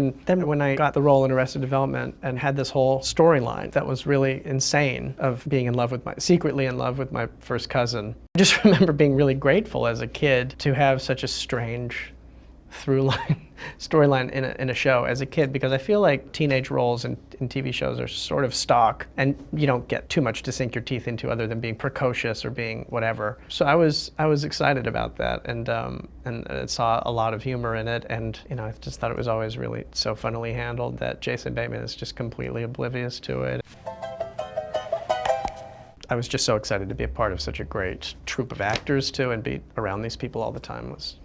And then when I got the role in Arrested Development and had this whole storyline that was really insane of being secretly in love with my first cousin, I just remember being really grateful as a kid to have such a strange storyline in a show as a kid, because I feel like teenage roles in TV shows are sort of stock and you don't get too much to sink your teeth into other than being precocious or being whatever. So I was excited about that, and it saw a lot of humor in it, and I just thought it was always really so funnily handled that Jason Bateman is just completely oblivious to it. I was just so excited to be a part of such a great troupe of actors too, and be around these people all the time was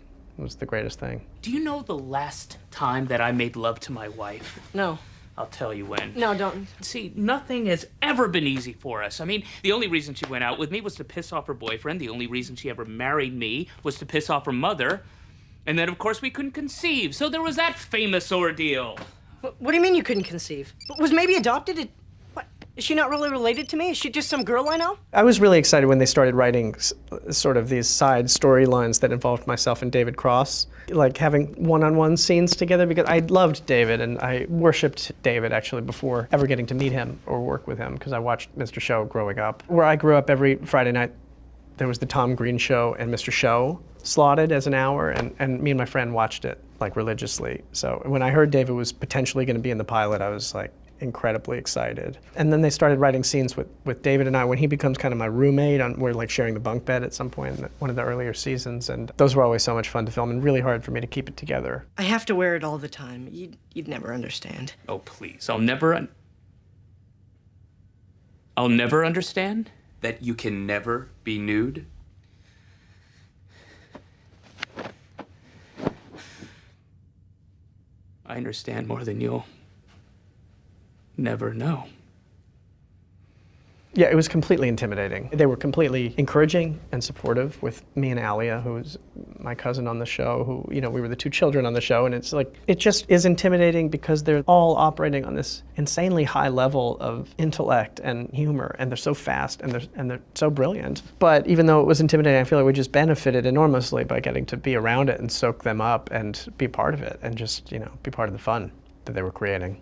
the greatest thing. Do you know the last time that I made love to my wife? No. I'll tell you when. No, don't. See, nothing has ever been easy for us. I mean, the only reason she went out with me was to piss off her boyfriend. The only reason she ever married me was to piss off her mother. And then, of course, we couldn't conceive. So there was that famous ordeal. What do you mean you couldn't conceive? Was maybe adopted? What? Is she not really related to me? Is she just some girl I know? I was really excited when they started writing sort of these side storylines that involved myself and David Cross, like having one-on-one scenes together, because I loved David and I worshipped David actually before ever getting to meet him or work with him, because I watched Mr. Show growing up. Where I grew up, every Friday night there was the Tom Green Show and Mr. Show slotted as an hour, and me and my friend watched it like religiously. So when I heard David was potentially going to be in the pilot, I was like incredibly excited. And then they started writing scenes with David and I when he becomes kind of my roommate. We're like sharing the bunk bed at some point in one of the earlier seasons, and those were always so much fun to film and really hard for me to keep it together. I have to wear it all the time. You'd never understand. Oh, please. I'll never understand? That you can never be nude? I understand more than you'll never know. Yeah, it was completely intimidating. They were completely encouraging and supportive with me and Alia, who was my cousin on the show, who, we were the two children on the show, and it's like, it just is intimidating because they're all operating on this insanely high level of intellect and humor, and they're so fast and they're so brilliant. But even though it was intimidating, I feel like we just benefited enormously by getting to be around it and soak them up and be part of it and just, be part of the fun that they were creating.